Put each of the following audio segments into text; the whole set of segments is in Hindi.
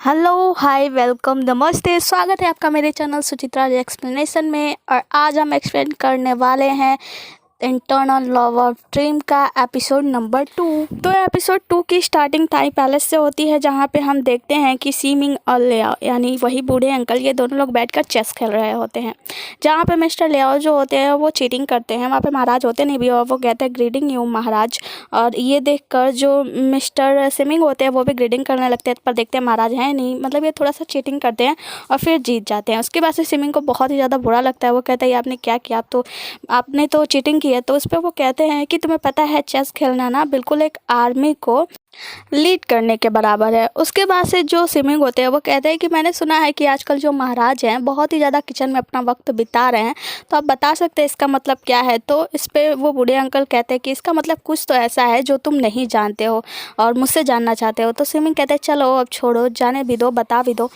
हेलो हाय वेलकम नमस्ते। स्वागत है आपका मेरे चैनल सुचित्रा एक्सप्लेनेशन में। और आज हम एक्सप्लेन करने वाले हैं इंटरनल लॉ ऑफ ड्रीम का एपिसोड नंबर 2। तो एपिसोड 2 की स्टार्टिंग टाई पैलेस से होती है, जहाँ पे हम देखते हैं कि सीमिंग और लियाओ यानी वही बूढ़े अंकल, ये दोनों लोग बैठकर चेस खेल रहे होते हैं। जहाँ पे मिस्टर लियाओ जो होते हैं वो चीटिंग करते हैं। वहाँ पे महाराज होते नहीं भी और वो कहते हैं ग्रीडिंग यू महाराज। और ये देखकर जो मिस्टर सिमिंग होते हैं वो भी ग्रीडिंग करने लगते हैं, पर देखते हैं महाराज हैं नहीं, मतलब ये थोड़ा सा चीटिंग करते हैं और फिर जीत जाते हैं। उसके बाद से सिमिंग को बहुत ही ज़्यादा बुरा लगता है। वो कहता है आपने क्या किया, आपने तो चीटिंग की है। तो उस पर वो कहते हैं कि तुम्हें पता है चेस खेलना ना बिल्कुल एक आर्मी को लीड करने के बराबर है। उसके बाद से जो सिमिंग होते हैं वो कहते हैं कि मैंने सुना है कि आजकल जो महाराज हैं बहुत ही ज़्यादा किचन में अपना वक्त बिता रहे हैं, तो आप बता सकते हैं इसका मतलब क्या है। तो इस पे वो बूढ़े अंकल कहते हैं कि इसका मतलब कुछ तो ऐसा है जो तुम नहीं जानते हो और मुझसे जानना चाहते हो। तो सिमिंग कहते हैं चलो अब छोड़ो, जाने भी दो, बता भी दो।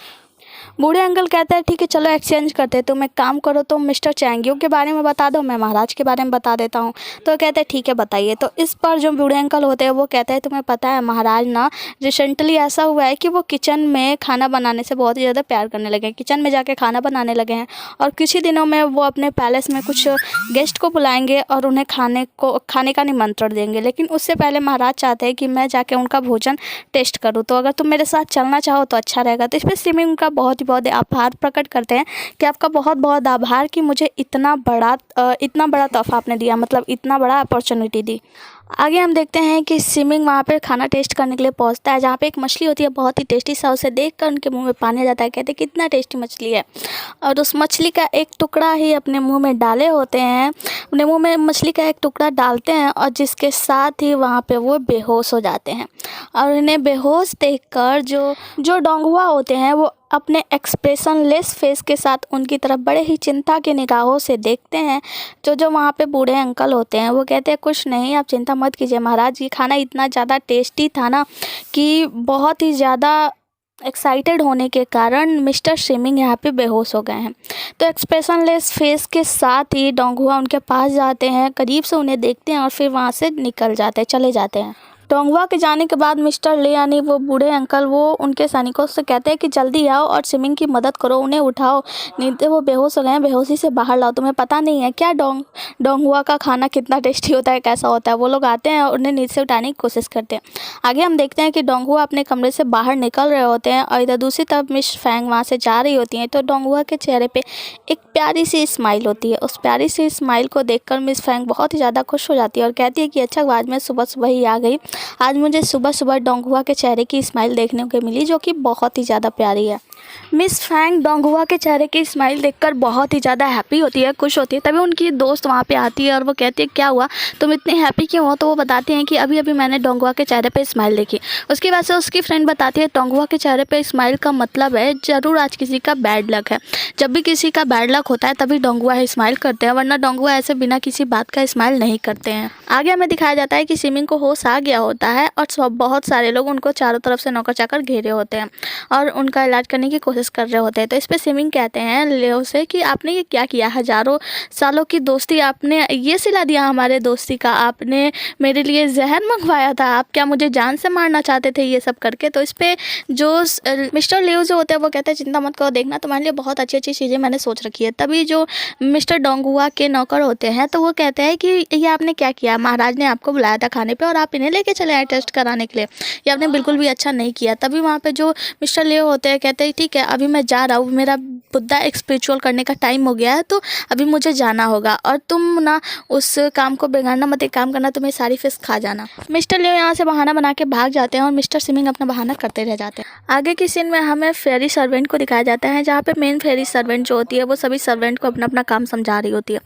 बूढ़े अंकल कहते हैं ठीक है चलो एक्सचेंज करते हैं, तुम एक काम करो, तुम मिस्टर चैंगियो के बारे में बता दो, मैं महाराज के बारे में बता देता हूँ। तो कहते हैं ठीक है बताइए। तो इस पर जो बूढ़े अंकल होते हैं वो कहते हैं तुम्हें पता है महाराज ना रिसेंटली ऐसा हुआ है कि वो किचन में खाना बनाने से बहुत ही ज़्यादा प्यार करने लगे हैं, किचन में जाके खाना बनाने लगे हैं। और कुछ ही दिनों में वो अपने पैलेस में कुछ गेस्ट को बुलाएंगे और उन्हें खाने का निमंत्रण देंगे। लेकिन उससे पहले महाराज चाहते हैं कि मैं जाके उनका भोजन टेस्ट करूँ, तो अगर तुम मेरे साथ चलना चाहो तो अच्छा रहेगा। तो इस पर सिमिंग उनका बहुत आभार प्रकट करते हैं कि आपका बहुत बहुत आभार कि मुझे इतना बड़ा तोहफा आपने दिया, मतलब इतना बड़ा अपॉर्चुनिटी दी। आगे हम देखते हैं कि सिमिंग वहाँ पे खाना टेस्ट करने के लिए पहुँचता है, जहाँ पे एक मछली होती है बहुत ही टेस्टी सा। उसे देखकर उनके मुंह में पानी आ जाता है, कहते हैं कितना टेस्टी मछली है। और उस मछली का एक टुकड़ा ही अपने मुंह में डाले होते हैं, अपने मुंह में मछली का एक टुकड़ा डालते हैं और जिसके साथ ही वहाँ पे वो बेहोश हो जाते हैं। और इन्हें बेहोश देखकर जो डोंगुआ होते हैं वो अपने एक्सप्रेशनलेस फेस के साथ उनकी तरफ बड़े ही चिंता की निगाहों से देखते हैं। जो वहाँ पे बूढ़े अंकल होते हैं वो कहते हैं कुछ नहीं, आप चिंता मत कीजिए महाराज, ये खाना इतना ज़्यादा टेस्टी था ना कि बहुत ही ज़्यादा एक्साइटेड होने के कारण मिस्टर सिमिंग यहाँ पे बेहोश हो गए हैं। तो एक्सप्रेशनलेस फेस के साथ ही डोंगुआ उनके पास जाते हैं, करीब से उन्हें देखते हैं और फिर वहाँ से निकल जाते हैं, चले जाते हैं। डोंगुआ के जाने के बाद मिस्टर ले यानी वो बूढ़े अंकल वो उनके सैनिकों से कहते हैं कि जल्दी आओ और सिमिंग की मदद करो, उन्हें उठाओ, नहीं तो वो बेहोश हो गए हैं, बेहोशी से बाहर लाओ। तुम्हें पता नहीं है क्या डोंगुआ का खाना कितना टेस्टी होता है, कैसा होता है। वो लोग आते हैं और उन्हें नीचे से उठाने की कोशिश करते हैं। आगे हम देखते हैं कि डोंगुआ अपने कमरे से बाहर निकल रहे होते हैं और इधर दूसरी तरफ मिस फैंग वहाँ से जा रही होती हैं। तो डोंगुआ के चेहरे पर एक प्यारी सी स्माइल होती है। उस प्यारी सी स्माइल को देखकर मिस फैंग बहुत ही ज़्यादा खुश हो जाती है और कहती है कि अच्छा आज मैं सुबह सुबह ही आ गई, आज मुझे सुबह सुबह डोंगुआ के चेहरे की स्माइल देखने को मिली जो कि बहुत ही ज़्यादा प्यारी है। मिस फैंग डोंगुआ के चेहरे की स्माइल देखकर बहुत ही ज़्यादा हैप्पी होती है, खुश होती है। तभी उनकी दोस्त वहाँ पे आती है और वो कहती है क्या हुआ, तुम इतनी हैप्पी क्यों हो। तो वो बताती हैं कि अभी अभी मैंने डोंगुआ के चेहरे पे स्माइल देखी। उसकी वजह से उसकी फ्रेंड बताती है डोंगुआ के चेहरे पे स्माइल का मतलब है ज़रूर आज किसी का बैड लक है। जब भी किसी का बैड लक होता है तभी डोंगुआ स्माइल करते हैं, वरना डोंगुआ ऐसे बिना किसी बात का स्माइल नहीं करते हैं। आगे हमें दिखाया जाता है कि सिमिंग को होश आ गया होता है और बहुत सारे लोग उनको चारों तरफ से नौकर चाकर घेरे होते हैं और उनका इलाज करने की कोशिश कर रहे होते हैं। तो इस पे सिमिंग कहते हैं लियो से कि आपने ये क्या किया, हजारों सालों की दोस्ती आपने ये सिला दिया हमारे दोस्ती का, आपने मेरे लिए जहर मंगवाया था, आप क्या मुझे जान से मारना चाहते थे ये सब करके। तो इस पे जो मिस्टर लियो जो होते हैं वो कहते हैं चिंता मत करो, देखना तुम्हारे लिए बहुत अच्छी अच्छी चीज़ें मैंने सोच रखी है। तभी जो मिस्टर डोंगुआ के नौकर होते हैं तो वो कहते हैं कि ये आपने क्या किया, महाराज ने आपको बुलाया था खाने पे और आप इन्हें लेके चले आए टेस्ट कराने के लिए, ये आपने बिल्कुल भी अच्छा नहीं किया। तभी वहाँ पे जो मिस्टर लियो होते हैं कहते हैं ठीक है अभी मैं जा रहा हूँ, मेरा बुद्धा एक स्पिरिचुअल करने का टाइम हो गया है, तो अभी मुझे जाना होगा और तुम ना उस काम को बिगाड़ना मत, एक काम करना तुम्हें सारी फिश खा जाना। मिस्टर लियो यहाँ से बहाना बना के भाग जाते हैं और मिस्टर सिमिंग अपना बहाना करते रह जाते हैं। आगे की सीन में हमें फेरी सर्वेंट को दिखाया जाता है, जहाँ पे मेन फेरी सर्वेंट जो होती है वो सभी सर्वेंट को अपना अपना काम समझा रही होती है।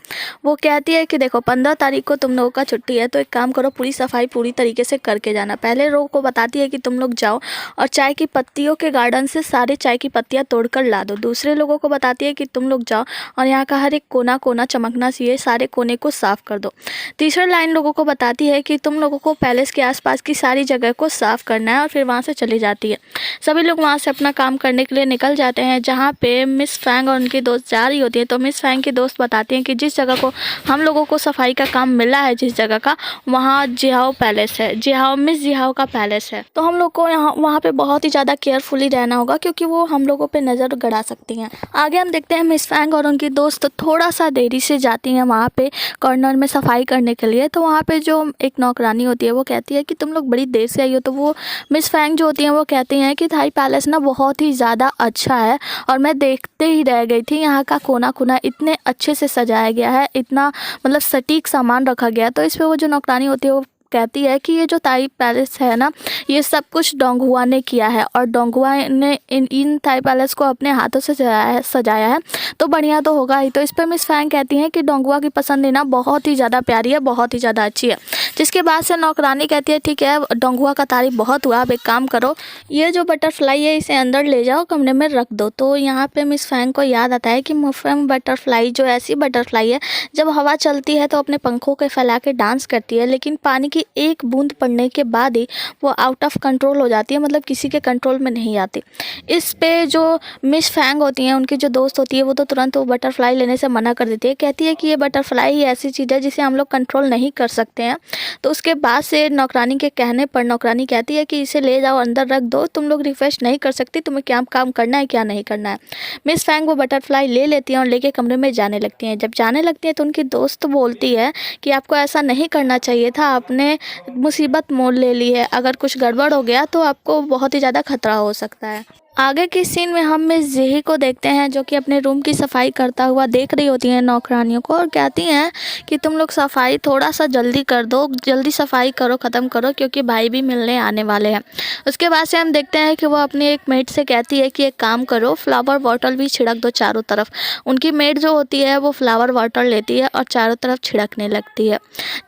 वो कहती है कि देखो 15 तारीख को तुम लोगों का छुट्टी है, तो एक काम करो पूरी सफाई पूरी तरीके से करके जाना। पहले लोगों को बताती है कि तुम लोग जाओ और चाय की पत्तियों के गार्डन से सारे चाय की पत्तियां तोड़कर ला दो। दूसरे लोगों को बताती है कि तुम लोग जाओ और यहाँ का हर एक कोना कोना चमकना चाहिए, सारे कोने को साफ कर दो। तीसरा लाइन लोगों को बताती है कि तुम लोगों को पैलेस के आसपास की सारी जगह को साफ करना है और फिर वहाँ से चली जाती है। सभी लोग वहाँ से अपना काम करने के लिए निकल जाते हैं। जहाँ पे मिस फैंग और उनकी दोस्त जा रही होती है तो मिस फैंग की दोस्त बताती हैं कि जिस जगह को हम लोगों को सफाई का काम मिला है, जिस जगह का, वहाँ जिहाओ पैलेस है। जिहाओ मिस जिहाओ का पैलेस है। तो हम लोग को यहाँ वहाँ पे बहुत ही ज़्यादा केयरफुली रहना होगा क्योंकि वो हम लोगों पे नज़र गड़ा सकती हैं। आगे हम देखते हैं मिस फैंग और उनकी दोस्त थोड़ा सा देरी से जाती हैं वहाँ पे कॉर्नर में सफाई करने के लिए। तो वहाँ पे जो एक नौकरानी होती है वो कहती है कि तुम लोग बड़ी देर से आई हो। तो वो मिस फैंग जो होती हैं वो कहती हैं कि थाई पैलेस ना बहुत ही ज़्यादा अच्छा है और मैं देखते ही रह गई थी। यहाँ का कोना कोना इतने अच्छे से सजाया गया है, इतना मतलब सटीक सामान रखा गया है। तो इस पर वो जो नौकरानी होती है वो कहती है कि ये जो थाई पैलेस है ना, ये सब कुछ डोंगहुआ ने किया है और डोंगहुआ ने इन थाई पैलेस को अपने हाथों से सजाया है तो बढ़िया तो होगा ही। तो इस पर मिस फैंग कहती हैं कि डोंगहुआ की पसंदीदा बहुत ही ज़्यादा प्यारी है, बहुत ही ज़्यादा अच्छी है। जिसके बाद से नौकरानी कहती है ठीक है डोंगहुआ का तारीफ बहुत हुआ, अब एक काम करो, ये जो बटरफ्लाई है इसे अंदर ले जाओ, कमरे में रख दो। तो यहाँ पे मिस फैंग को याद आता है कि मुफेम बटरफ्लाई जो ऐसी बटरफ्लाई है जब हवा चलती है तो अपने पंखों के फैला के डांस करती है, लेकिन पानी की एक बूंद पड़ने के बाद ही वो आउट ऑफ कंट्रोल हो जाती है, मतलब किसी के कंट्रोल में नहीं आती। इस पे जो मिस फैंग होती हैं उनकी जो दोस्त होती है वो तो तुरंत वो बटरफ्लाई लेने से मना कर देती है, कहती है कि ये बटरफ्लाई ही ऐसी चीज़ है जिसे हम लोग कंट्रोल नहीं कर सकते हैं। तो उसके बाद से नौकरानी के कहने पर नौकरानी कहती है कि इसे ले जाओ अंदर रख दो, तुम लोग रिक्वेस्ट नहीं कर सकती, तुम्हें क्या काम करना है क्या नहीं करना है। मिस फैंग वो बटरफ्लाई ले लेती हैं और लेके कमरे में जाने लगती हैं। जब जाने लगती हैं तो उनकी दोस्त बोलती है कि आपको ऐसा नहीं करना चाहिए था, आपने मुसीबत मोल ले ली है, अगर कुछ गड़बड़ हो गया तो आपको बहुत ही ज़्यादा खतरा हो सकता है। आगे की सीन में हम मिस जिही को देखते हैं जो कि अपने रूम की सफाई करता हुआ देख रही होती हैं नौकरानियों को और कहती हैं कि तुम लोग सफाई थोड़ा सा जल्दी कर दो, जल्दी सफाई करो, ख़त्म करो क्योंकि भाई भी मिलने आने वाले हैं। उसके बाद से हम देखते हैं कि वो अपनी एक मेड से कहती है कि एक काम करो, फ्लावर बॉटल भी छिड़क दो चारों तरफ। उनकी मेड जो होती है वो फ्लावर बॉटल लेती है और चारों तरफ छिड़कने लगती है।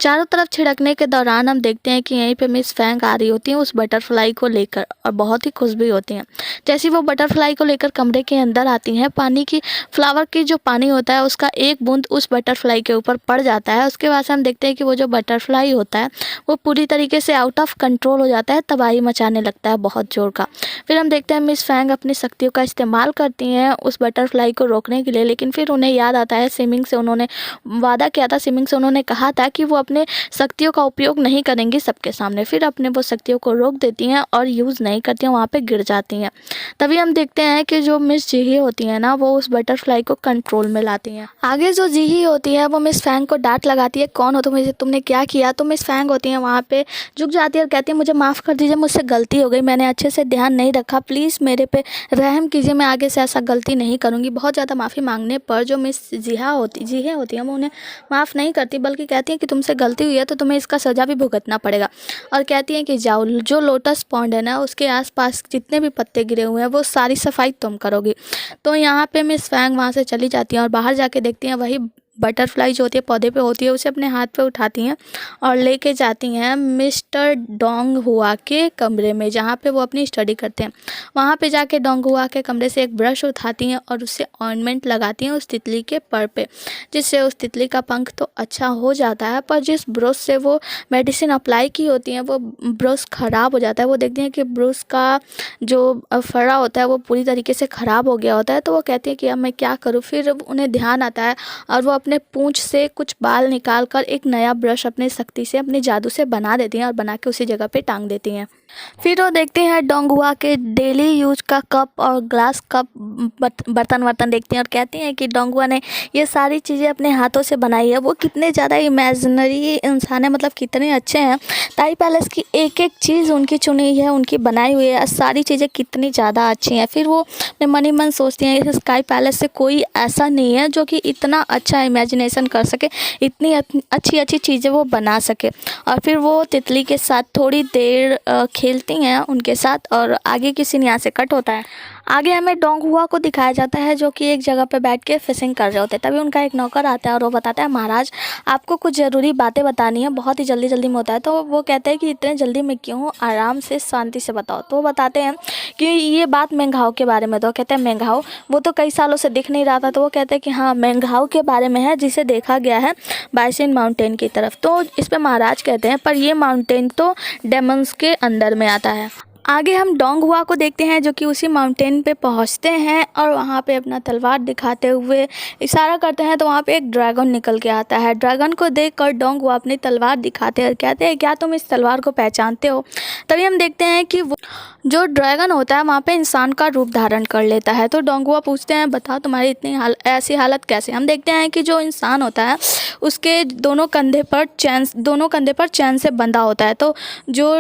चारों तरफ छिड़कने के दौरान हम देखते हैं कि यहीं पे मिस फैंग आ रही होती हैं उस बटरफ्लाई को लेकर और बहुत ही खुश भी होती हैं। जैसे वो बटरफ्लाई को लेकर कमरे के अंदर आती हैं, पानी की फ्लावर की जो पानी होता है उसका एक बूंद उस बटरफ्लाई के ऊपर पड़ जाता है। उसके बाद से हम देखते हैं कि वो जो बटरफ्लाई होता है वो पूरी तरीके से आउट ऑफ कंट्रोल हो जाता है, तबाही मचाने लगता है बहुत जोर का। फिर हम देखते हैं मिस फैंग अपनी शक्तियों का इस्तेमाल करती हैं उस बटरफ्लाई को रोकने के लिए, लेकिन फिर उन्हें याद आता है स्विमिंग से उन्होंने वादा किया था, स्विमिंग से उन्होंने कहा था कि वो अपने शक्तियों का उपयोग नहीं करेंगी सबके सामने। फिर अपने वो शक्तियों को रोक देती हैं और यूज़ नहीं करती हैं, वहाँ पे गिर जाती हैं। तभी हम देखते हैं कि जो मिस जिही होती है ना वो उस बटरफ्लाई को कंट्रोल में लाती हैं। आगे जो जिही होती है वो मिस फैंग को डांट लगाती है, कौन हो तुम, तुमने क्या किया। तो मिस फैंग होती है वहाँ पे झुक जाती है और कहती है मुझे माफ़ कर दीजिए, मुझसे गलती हो गई, मैंने अच्छे से ध्यान नहीं रखा, प्लीज़ मेरे पे रहम कीजिए, मैं आगे से ऐसा गलती नहीं करूँगी। बहुत ज़्यादा माफ़ी मांगने पर जो मिस जिही होती है वो उन्हें माफ़ नहीं करती बल्कि कहती है कि तुमसे गलती हुई है तो तुम्हें इसका सज़ा भी भुगतना पड़ेगा। और कहती हैं कि जाओ, जो लोटस पॉन्ड है ना उसके आसपास जितने भी पत्ते गिरे हुए हैं वो सारी सफाई तुम करोगी। तो यहाँ पे मिस फैंग वहाँ से चली जाती हैं और बाहर जाके देखती हैं वही बटरफ्लाई जो होती है पौधे पे होती है, उसे अपने हाथ पे उठाती हैं और लेके जाती हैं मिस्टर डोंगहुआ के कमरे में जहाँ पे वो अपनी स्टडी करते हैं। वहाँ पे जाके डोंगहुआ के कमरे से एक ब्रश उठाती हैं और उससे ऑइंटमेंट लगाती हैं उस तितली के पर पे, जिससे उस तितली का पंख तो अच्छा हो जाता है, पर जिस ब्रश से वो मेडिसिन अप्लाई की होती हैं वो ब्रश ख़राब हो जाता है। वो देखती हैं कि ब्रश का जो फड़ा होता है वो पूरी तरीके से ख़राब हो गया होता है। तो वो कहती है कि अब मैं क्या करूँ। फिर उन्हें ध्यान आता है और वो अपने पूंछ से कुछ बाल निकाल कर एक नया ब्रश अपने शक्ति से अपने जादू से बना देती हैं और बना के उसी जगह पे टांग देती हैं। फिर वो देखते हैं डोंगहुआ के डेली यूज का कप और ग्लास कप बर्तन देखती हैं और कहती हैं कि डोंगहुआ ने ये सारी चीज़ें अपने हाथों से बनाई है, वो कितने ज़्यादा इमेजिनरी इंसान है, मतलब कितने अच्छे हैं। थाई पैलेस की एक एक चीज़ उनकी चुनी है, उनकी बनाई हुई है, सारी चीज़ें कितनी ज़्यादा अच्छी हैं। फिर वो अपने मन ही मन सोचती हैं इस स्काई पैलेस से कोई ऐसा नहीं है जो कि इतना अच्छा इमेजिनेशन कर सके, इतनी अच्छी अच्छी चीज़ें वो बना सके। और फिर वो तितली के साथ थोड़ी देर खेलती हैं उनके साथ और आगे की सीन यहाँ से कट होता है। आगे हमें डोंगहुआ को दिखाया जाता है जो कि एक जगह पे बैठ के फिशिंग कर रहे होते हैं। तभी उनका एक नौकर आता है और वो बताता है महाराज आपको कुछ ज़रूरी बातें बतानी है, बहुत ही जल्दी जल्दी में होता है। तो वो कहते हैं कि इतने जल्दी में क्यों, आराम से शांति से बताओ। तो वो बताते हैं कि ये बात मेंघाओ के बारे में। तो कहते हैं मेंघाओ, वो तो कई सालों से दिख नहीं रहा था। तो वो कहते हैं कि हाँ मेंघाओ के बारे में है जिसे देखा गया है बाइसिन माउंटेन की तरफ। तो इस पर महाराज कहते हैं पर ये माउंटेन तो डेमन्स के अंदर में आता है। आगे हम डोंग हुआ को देखते हैं जो कि उसी माउंटेन पे पहुंचते हैं और वहाँ पे अपना तलवार दिखाते हुए इशारा करते हैं तो वहाँ पे एक ड्रैगन निकल के आता है। ड्रैगन को देखकर डोंग हुआ अपनी तलवार दिखाते हैं, कहते हैं क्या तुम इस तलवार को पहचानते हो। तभी हम देखते हैं कि वो जो ड्रैगन होता है वहाँ पे इंसान का रूप धारण कर लेता है। तो डोंग हुआ पूछते हैं बताओ तुम्हारी इतनी ऐसी हालत कैसे। हम देखते हैं कि जो इंसान होता है उसके दोनों कंधे पर चैन से बंधा होता है। तो जो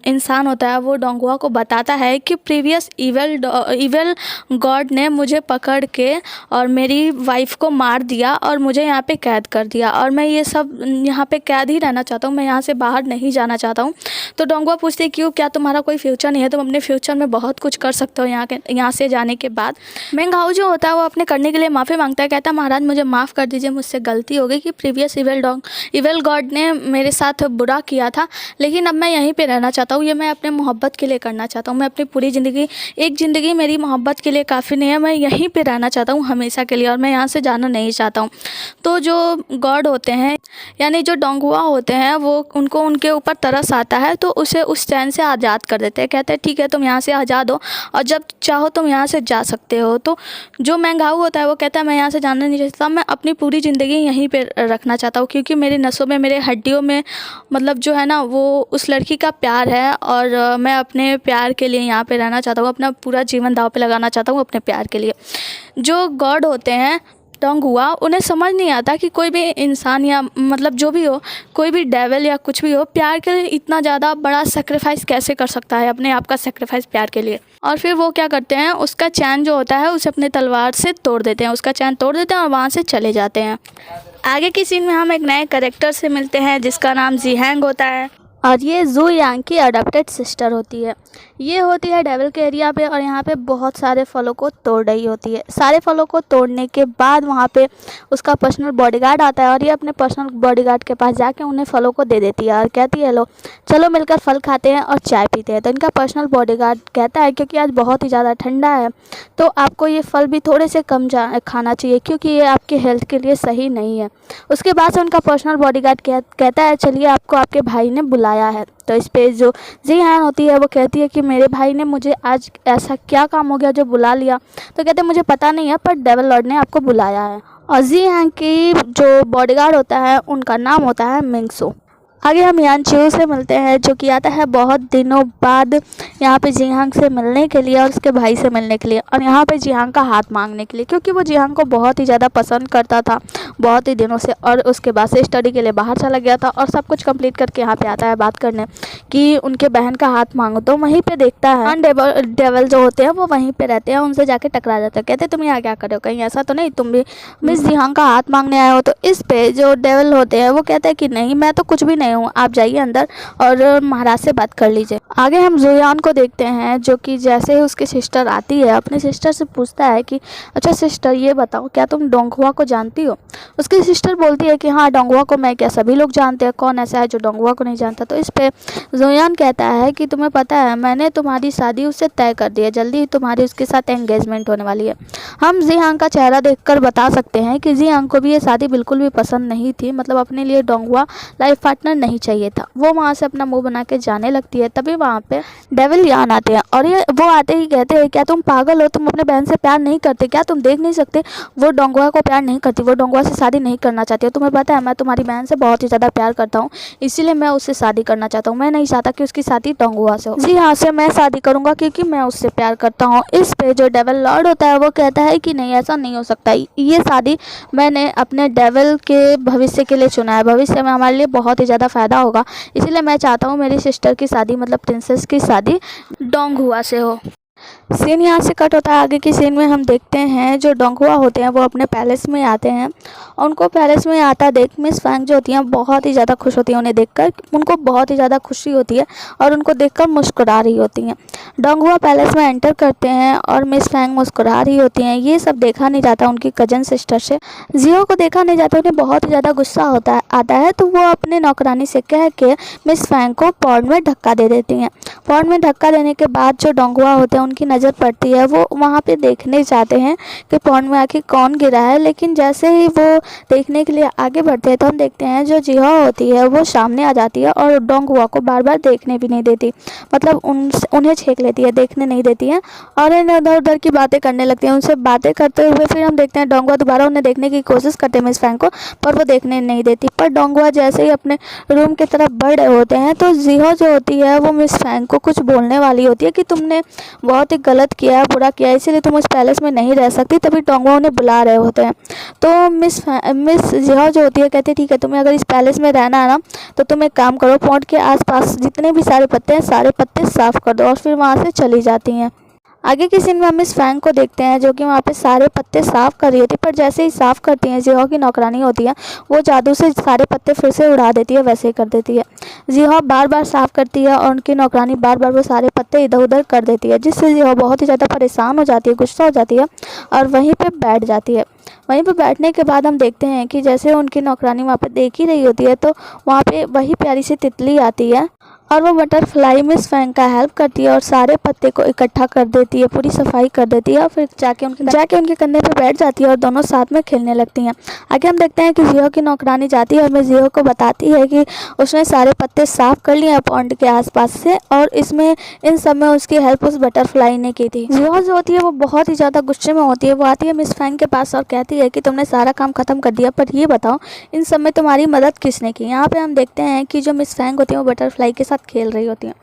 इंसान होता है वो डोंग हुआ को बताता है कि प्रीवियस इविल गॉड ने मुझे पकड़ के और मेरी वाइफ को मार दिया और मुझे यहाँ पे कैद कर दिया और मैं ये सब यहाँ पे कैद ही रहना चाहता हूँ, मैं यहाँ से बाहर नहीं जाना चाहता हूँ। तो डोंग हुआ पूछते क्यों, क्या तुम्हारा कोई फ्यूचर नहीं है, तुम अपने फ्यूचर में बहुत कुछ कर सकते हो यहाँ से जाने के बाद। मेंगहाऊ जो होता है वो अपने करने के लिए माफ़ी मांगता है, कहता है महाराज मुझे माफ़ कर दीजिए, मुझसे गलती हो गई कि प्रीवियस इविल गॉड ने मेरे साथ बुरा किया था, लेकिन अब मैं यहीं पे रहना चाहता हूँ, ये मैं अपने मोहब्बत के लिए करना चाहता हूँ। मैं अपनी पूरी ज़िंदगी, एक ज़िंदगी मेरी मोहब्बत के लिए काफ़ी नहीं है, मैं यहीं पे रहना चाहता हूँ हमेशा के लिए और मैं यहाँ से जाना नहीं चाहता हूँ। तो जो गॉड होते हैं यानी जो डोंग हुआ होते हैं वो उनको उनके ऊपर तरस आता है तो उसे उस चैन से आज़ाद कर देते हैं। कहते हैं ठीक है तुम यहाँ से आज़ाद हो और जब चाहो तुम यहाँ से जा सकते हो। तो जो मेंगहाऊ होता है वो कहता है मैं यहाँ से जाना नहीं चाहता, मैं अपनी पूरी ज़िंदगी यहीं पे रखना चाहता हूँ क्योंकि मेरी नसों में, मेरे हड्डियों में मतलब जो है ना वो उस लड़की का प्यार है और मैं अपने प्यार के लिए यहाँ पे रहना चाहता हूँ, अपना पूरा जीवन दांव पे लगाना चाहता हूँ अपने प्यार के लिए। जो गॉड होते हैं डोंग हुआ उन्हें समझ नहीं आता कि कोई भी इंसान या मतलब जो भी हो, कोई भी डेविल या कुछ भी हो, प्यार के लिए इतना ज़्यादा बड़ा सेक्रीफाइस कैसे कर सकता है, अपने आप का सेक्रीफाइस प्यार के लिए। और फिर वो क्या करते हैं, उसका चैन जो होता है उसे अपने तलवार से तोड़ देते हैं, उसका चैन तोड़ देते हैं और वहाँ से चले जाते हैं। आगे की सीन में हम एक नए कैरेक्टर से मिलते हैं जिसका नाम ज़ीहैंग होता है और ये जू यांग की अडॉप्टेड सिस्टर होती है। ये होती है डेविल के एरिया पे और यहाँ पे बहुत सारे फलों को तोड़ रही होती है। सारे फलों को तोड़ने के बाद वहाँ पे उसका पर्सनल बॉडीगार्ड आता है और ये अपने पर्सनल बॉडीगार्ड के पास जाके उन्हें फलों को दे देती है और कहती है लो चलो मिलकर फल खाते हैं और चाय पीते हैं। तो इनका पर्सनल बॉडीगार्ड कहता है क्योंकि आज बहुत ही ज़्यादा ठंडा है तो आपको ये फल भी थोड़े से कम खाना चाहिए क्योंकि ये आपके हेल्थ के लिए सही नहीं है। उसके बाद से उनका पर्सनल बॉडीगार्ड कहता है चलिए आपको आपके भाई ने बुलाया है। तो इस पे जो ज़ीहैंग होती है वो कहती है कि मेरे भाई ने मुझे आज ऐसा क्या काम हो गया जो बुला लिया। तो कहते हैं मुझे पता नहीं है पर डेविल लॉर्ड ने आपको बुलाया है। और ज़ीहैंग की जो बॉडीगार्ड होता है उनका नाम होता है मिंगसो। आगे हम यान चिऊ से मिलते हैं जो कि आता है बहुत दिनों बाद यहाँ पे ज़ीहैंग से मिलने के लिए और उसके भाई से मिलने के लिए और यहाँ पे ज़ीहैंग का हाथ मांगने के लिए क्योंकि वो ज़ीहैंग को बहुत ही ज़्यादा पसंद करता था बहुत ही दिनों से। और उसके बाद से स्टडी के लिए बाहर चला गया था और सब कुछ कंप्लीट करके यहाँ पे आता है बात करने कि उनके बहन का हाथ मांगो। तो वहीं पे देखता है डेविल जो होते हैं वो वहीं पे रहते हैं, उनसे जाके टकरा जाते हैं। कहते तुम यहाँ क्या कर रहे हो, कहीं ऐसा तो नहीं तुम भी मिस ज़ीहैंग का हाथ मांगने आए हो। तो इस पे जो डेविल होते हैं वो कहते हैं कि नहीं मैं तो कुछ भी नहीं हूँ, आप जाइए अंदर और महाराज से बात कर लीजिए। आगे हम जुयान को देखते हैं जो कि जैसे ही उसकी सिस्टर आती है अपनी सिस्टर से पूछता है कि अच्छा सिस्टर ये बताओ क्या तुम डोंग हुआ को जानती हो। उसकी सिस्टर बोलती है कि हाँ डोंग हुआ को मैं क्या सभी लोग जानते हैं, कौन ऐसा है जो डोंग हुआ को नहीं जानता। तो इस पे जुयान कहता है कि तुम्हें पता है मैंने तुम्हारी शादी उससे तय कर दी है, जल्दी ही तुम्हारी उसके साथ एंगेजमेंट होने वाली है। हम ज़ीहैंग का चेहरा देखकर बता सकते हैं कि ज़ीहैंग को भी ये शादी बिल्कुल भी पसंद नहीं थी, मतलब अपने लिए डोंग हुआ लाइफ पार्टनर नहीं चाहिए था। वो वहाँ से अपना मुंह बना के जाने लगती है। तभी वहाँ पे डेविल यान आते हैं और ये वो आते ही कहते हैं क्या तुम पागल हो, तुम अपने बहन से प्यार नहीं करते क्या, तुम देख नहीं सकते वो डोंग हुआ को प्यार नहीं करती, वो डोंग हुआ से शादी नहीं करना चाहती है। तुम्हें पता है मैं तुम्हारी बहन से बहुत ही ज़्यादा प्यार करता हूँ इसीलिए मैं उससे शादी करना चाहता हूँ, मैं नहीं चाहता कि उसकी शादी डोंग हुआ से हो। जी हाँ से मैं शादी करूँगा क्योंकि मैं उससे प्यार करता हूँ। इस पे जो डेविल लॉर्ड होता है वो कहता है कि नहीं ऐसा नहीं हो सकता, ये शादी मैंने अपने डेविल के भविष्य के लिए चुना है, भविष्य में हमारे लिए बहुत ही ज़्यादा फ़ायदा होगा, इसलिए मैं चाहता हूँ मेरी सिस्टर की शादी मतलब प्रिंसेस की शादी डोंग हुआ से हो। सीन यहाँ से कट होता है। आगे की सीन में हम देखते हैं जो डोंग हुआ होते हैं वो अपने पैलेस में आते हैं और उनको पैलेस में आता देख मिस फैंग जो होती हैं बहुत ही ज़्यादा खुश होती हैं, उन्हें देखकर उनको बहुत ही ज़्यादा खुशी होती है और उनको देखकर मुस्कुरा रही होती हैं। डोंग हुआ पैलेस में एंटर करते हैं और मिस फैंग मुस्कुरा रही होती हैं। ये सब देखा नहीं जाता उनकी कजन सिस्टर से, जियो को देखा नहीं जाता, उन्हें बहुत ही ज़्यादा गुस्सा आता है तो वो अपने नौकरानी से कह के मिस फैंग को पॉन्ड में धक्का दे देती हैं। पॉन्ड में धक्का देने के बाद जो डोंग हुआ होते हैं उनकी नज़र पड़ती है। वो वहाँ पे देखने जाते हैं कि पॉन्ड में आखिर कौन गिरा है, लेकिन जैसे ही वो देखने के लिए आगे बढ़ते हैं तो हम देखते हैं जो जिहा होती है वो सामने आ जाती है और डोंगहुआ को बार बार देखने भी नहीं देती, मतलब उन्हें छेक लेती है, देखने नहीं देती है और इधर उधर की बातें करने लगती है। उनसे बातें करते हुए फिर हम देखते हैं डोंगहुआ दोबारा उन्हें देखने की कोशिश करते हैं मिस फैंग को, पर वो देखने नहीं देती। पर डोंगहुआ जैसे ही अपने रूम की तरफ बढ़ रहे होते हैं तो जिहा जो होती है वो मिस फैंग को कुछ बोलने वाली होती है कि तुमने बहुत ही गलत किया है, बुरा किया है, इसीलिए तुम उस पैलेस में नहीं रह सकती। तभी डोंगहुआ उन्हें बुला रहे होते हैं तो मिस जिहा जो होती है कहती है ठीक है, तुम्हें अगर इस पैलेस में रहना है ना तो तुम एक काम करो, पॉन्ड के आसपास जितने भी सारे पत्ते हैं सारे पत्ते साफ कर दो, और फिर वहाँ से चली जाती हैं। आगे की सीन में हम मिस फैंग को देखते हैं जो कि वहाँ पे सारे पत्ते साफ़ कर रही होती है, पर जैसे ही साफ़ करती हैं जिहा की नौकरानी होती है वो जादू से सारे पत्ते फिर से उड़ा देती है, वैसे ही कर देती है। जिहा बार बार साफ़ करती है और उनकी नौकरानी बार बार वो सारे पत्ते इधर उधर कर देती है, जिससे जिहा बहुत ही ज़्यादा परेशान हो जाती है, गुस्सा हो जाती है और वहीं पर बैठ जाती है। वहीं पर बैठने के बाद हम देखते हैं कि जैसे उनकी नौकरानी वहाँ पे देख ही रही होती है तो वहाँ पे वही प्यारी सी तितली आती है और वो बटरफ्लाई मिस फैंग का हेल्प करती है और सारे पत्ते को इकट्ठा कर देती है, पूरी सफाई कर देती है और फिर जाके उनके कंधे पे बैठ जाती है और दोनों साथ में खेलने लगती हैं। आगे हम देखते हैं कि जिहा की नौकरानी जाती है और मिस जिहा को बताती है कि उसने सारे पत्ते साफ कर लिए हैं पॉन्ड के आसपास से और इसमें इन सब में उसकी हेल्प उस बटरफ्लाई ने की थी। जिहा जो होती है वो बहुत ही ज़्यादा गुस्से में होती है, वो आती है मिस फैंग के पास और कहती है कि तुमने सारा काम खत्म कर दिया, पर ये बताओ इन सब में तुम्हारी मदद किसने की। यहाँ पे हम देखते हैं कि जो मिस फैंग होती है वो बटरफ्लाई के साथ खेल रही होती हैं।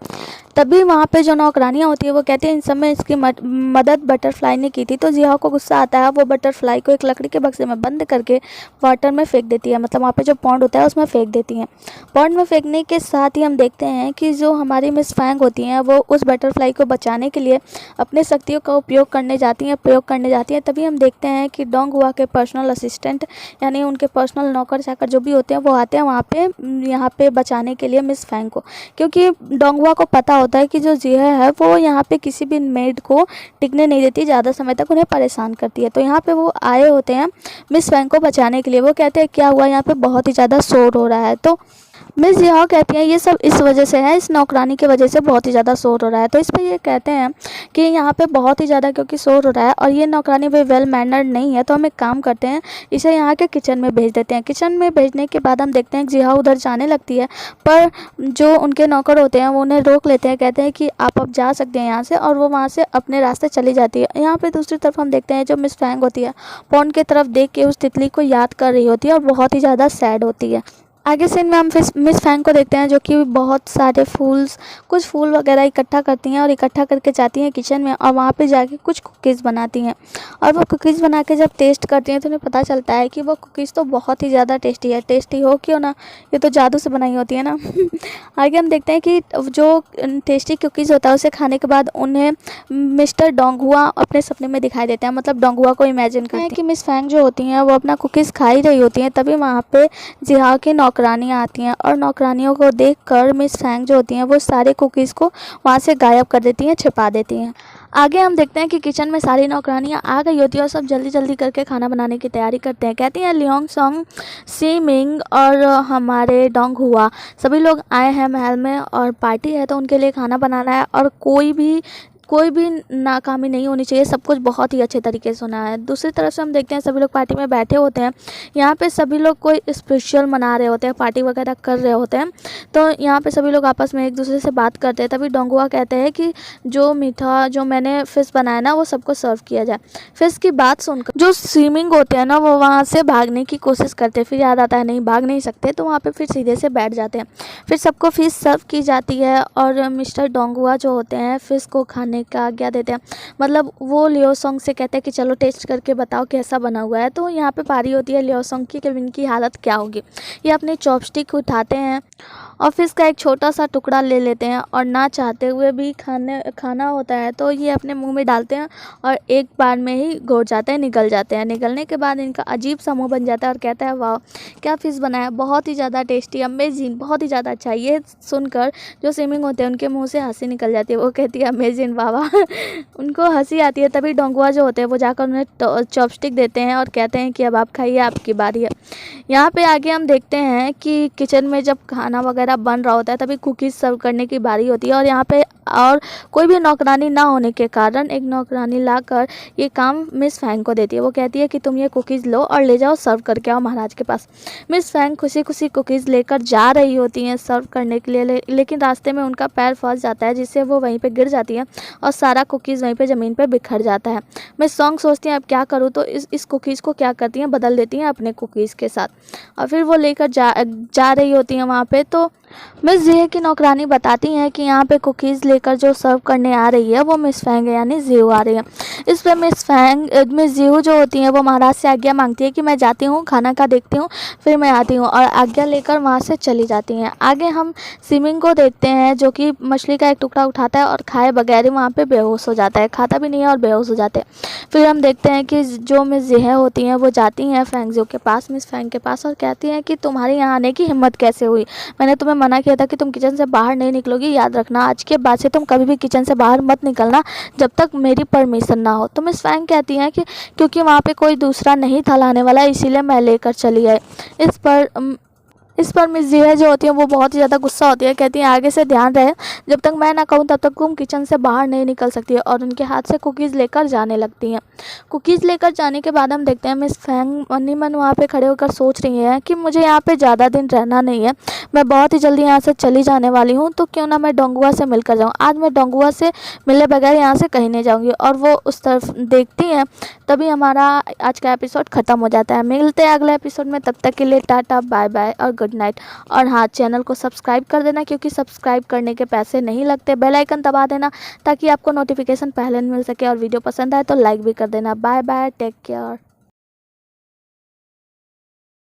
तभी वहाँ पे जो नौकरानियाँ होती है वो कहती है इन सब में इसकी मदद बटरफ्लाई ने की थी। तो जिहा को गुस्सा आता है, वो बटरफ्लाई को एक लकड़ी के बक्से में बंद करके वाटर में फेंक देती है, मतलब वहाँ पे जो पॉन्ड होता है उसमें फेंक देती हैं। पॉन्ड में फेंकने के साथ ही हम देखते हैं कि जो हमारी मिस फैंग होती हैं वो उस बटरफ्लाई को बचाने के लिए अपने शक्तियों का प्रयोग करने जाती हैं। तभी हम देखते हैं कि डोंगहुआ के पर्सनल असिस्टेंट यानी उनके पर्सनल नौकर चाकर जो भी होते हैं वो आते हैं वहाँ पे यहाँ पे बचाने के लिए मिस फैंग को, क्योंकि डोंगहुआ को पता होता है कि जो जिहा है वो यहाँ पे किसी भी मेड को टिकने नहीं देती, ज़्यादा समय तक उन्हें परेशान करती है। तो यहाँ पे वो आए होते हैं मिस फैंग को बचाने के लिए। वो कहते हैं क्या हुआ, यहाँ पे बहुत ही ज़्यादा शोर हो रहा है। तो मिस जिहा कहती हैं ये सब इस वजह से है, इस नौकरानी की वजह से बहुत ही ज़्यादा शोर हो रहा है। तो इस पर ये कहते हैं कि यहाँ पे बहुत ही ज़्यादा क्योंकि शोर हो रहा है और ये नौकरानी भी वेल मैनर्ड नहीं है, तो हम एक काम करते हैं इसे यहाँ के किचन में भेज देते हैं। किचन में भेजने के बाद हम देखते हैं कि जिहा उधर जाने लगती है, पर जो उनके नौकर होते हैं वो उन्हें रोक लेते हैं, कहते हैं कि आप अब जा सकते हैं यहाँ से, और वो वहाँ से अपने रास्ते चली जाती है। यहाँ पर दूसरी तरफ हम देखते हैं जो मिस फैंग होती है पॉन्ड की तरफ देख के उस तितली को याद कर रही होती है और बहुत ही ज़्यादा सैड होती है। आगे सीन में हम फिर मिस फैंग को देखते हैं जो कि बहुत सारे कुछ फूल वगैरह इकट्ठा करती हैं और इकट्ठा करके जाती हैं किचन में और वहाँ पे जाके कुछ कुकीज़ बनाती हैं। और वो कुकीज़ बना के जब टेस्ट करती हैं तो उन्हें पता चलता है कि वो कुकीज़ तो बहुत ही ज़्यादा टेस्टी है। टेस्टी हो क्यों ना, ये तो जादू से बनाई होती है ना। आगे हम देखते हैं कि जो टेस्टी कुकीज़ होता है उसे खाने के बाद उन्हें मिस्टर डोंगहुआ अपने सपने में दिखाई देते हैं, मतलब डोंगहुआ को इमेजिन करते हैं कि मिस फैंग जो होती हैं वो अपना कुकीज़ खा ही रही होती हैं। तभी वहाँ पे जिहा के नौकरानियाँ आती हैं और नौकरानियों को देखकर मिस फैंग जो होती हैं वो सारे कुकीज़ को वहाँ से गायब कर देती हैं, छिपा देती हैं। आगे हम देखते हैं कि किचन में सारी नौकरानियाँ आ गई होती है और सब जल्दी जल्दी करके खाना बनाने की तैयारी करते हैं। कहती हैं लियोंग सॉन्ग, सी मिंग और हमारे डोंगहुआ सभी लोग आए हैं महल में और पार्टी है, तो उनके लिए खाना बनाना है और कोई भी नाकामी नहीं होनी चाहिए, सब कुछ बहुत ही अच्छे तरीके से होना है। दूसरी तरफ से हम देखते हैं सभी लोग पार्टी में बैठे होते हैं। यहाँ पे सभी लोग कोई स्पेशल मना रहे होते हैं, पार्टी वगैरह कर रहे होते हैं, तो यहाँ पे सभी लोग आपस में एक दूसरे से बात करते हैं। तभी डोंगहुआ कहते हैं कि जो मीठा जो मैंने फ़िश बनाया ना वो सबको सर्व किया जाए। फ़िश की बात सुनकर जो स्विमिंग होते हैं ना वो वहाँ से भागने की कोशिश करते हैं, फिर याद आता है नहीं भाग नहीं सकते, तो वहाँ पर फिर सीधे से बैठ जाते हैं। फिर सबको फ़िश सर्व की जाती है और मिस्टर डोंगहुआ जो होते हैं फ़िश को खाने का आज्ञा देते हैं, मतलब वो लियो सॉन्ग से कहते हैं कि चलो टेस्ट करके बताओ कैसा बना हुआ है। तो यहाँ पे पारी होती है लियो सॉन्ग की कि इनकी हालत क्या होगी। ये अपने चॉपस्टिक उठाते हैं और फिश का एक छोटा सा टुकड़ा ले लेते हैं और ना चाहते हुए भी खाना होता है तो ये अपने मुंह में डालते हैं और एक बार में ही घोट जाते हैं, निगल जाते हैं। निगलने के बाद इनका अजीब सा मुँह बन जाता है और कहता है वाह क्या फ़िश बनाया, बहुत ही ज़्यादा टेस्टी, अमेजिंग, बहुत ही ज़्यादा अच्छा। ये सुनकर जो स्विमिंग होते हैं उनके मुँह से हंसी निकल जाती है, वो कहती है अमेजिंग, वाह बाबा उनको हंसी आती है। तभी डोंगुआ जो होते हैं वो जाकर उन्हें चॉपस्टिक देते हैं और कहते हैं कि अब आप खाइए, आपकी बारी है। यहाँ पे आगे हम देखते हैं कि किचन में जब खाना वगैरह बन रहा होता है तभी कुकीज़ सर्व करने की बारी होती है। और यहाँ पे और कोई भी नौकरानी ना होने के कारण एक नौकरानी लाकर ये काम मिस फैंग को देती है। वो कहती है कि तुम ये कुकीज़ लो और ले जाओ, सर्व करके आओ महाराज के पास। मिस फैंग खुशी खुशी कुकीज़ लेकर जा रही होती हैं सर्व करने के लिए, लेकिन रास्ते में उनका पैर फंस जाता है जिससे वो वहीं पे गिर जाती है और सारा कुकीज़ वहीं पे ज़मीन पे बिखर जाता है। मिस सॉन्ग सोचती हैं अब क्या करूँ, तो इस कुकीज़ को क्या करती हैं, बदल देती हैं अपने कुकीज़ के साथ और फिर वो लेकर जा रही होती हैं वहाँ पे। तो मिस जिहे की नौकरानी बताती हैं कि यहाँ पे कुकीज़ लेकर जो सर्व करने आ रही है वो मिस फैंग है, यानी जिहू आ रही है। इस पर मिस जिहू जो होती हैं वो महाराज से आज्ञा मांगती है कि मैं जाती हूँ, खाना का देखती हूँ, फिर मैं आती हूँ, और आज्ञा लेकर वहाँ से चली जाती हैं। आगे हम सिमिंग को देखते हैं जो कि मछली का एक टुकड़ा उठाता है और खाए बगैर ही वहाँ पे बेहोश हो जाता है, खाता भी नहीं है और बेहोश हो जाते हैं। फिर हम देखते हैं कि जो मिस जिहे होती हैं वो जाती हैं फैंगजियो के पास, मिस फैंग के पास, और कहती हैं कि तुम्हारे यहाँ आने की हिम्मत कैसे हुई, मैंने तुम्हें मना किया था कि तुम किचन से बाहर नहीं निकलोगी, याद रखना आज के बाद से तुम कभी भी किचन से बाहर मत निकलना जब तक मेरी परमिशन ना हो। तो मिस फैंग कहती हैं कि क्योंकि वहाँ पे कोई दूसरा नहीं था लाने वाला, इसीलिए मैं लेकर चली आई। इस पर मिस जिहे जो होती है वो बहुत ही ज़्यादा गुस्सा होती है, कहती है आगे से ध्यान रहे, जब तक मैं ना कहूँ तब तक तुम किचन से बाहर नहीं निकल सकती है, और उनके हाथ से कुकीज़ लेकर जाने लगती हैं। कुकीज़ लेकर जाने के बाद हम देखते हैं मिस फैंग मन ही मन वहाँ पे खड़े होकर सोच रही हैं कि मुझे यहाँ पे ज़्यादा दिन रहना नहीं है, मैं बहुत ही जल्दी यहाँ से चली जाने वाली हूँ, तो क्यों ना मैं डोंगुआ से मिलकर जाऊँ। आज मैं डोंगुआ से मिले बगैर यहाँ से कहीं नहीं जाऊँगी। और वो उस तरफ देखती हैं, तभी हमारा आज का एपिसोड ख़त्म हो जाता है। मिलते हैं अगले एपिसोड में, तब तक के लिए टाटा बाय बाय और गुड नाइट। और हाँ, चैनल को सब्सक्राइब कर देना क्योंकि सब्सक्राइब करने के पैसे नहीं लगते। बेल आइकन दबा देना ताकि आपको नोटिफिकेशन पहले मिल सके, और वीडियो पसंद आए तो लाइक भी कर देना। Bye bye, take care.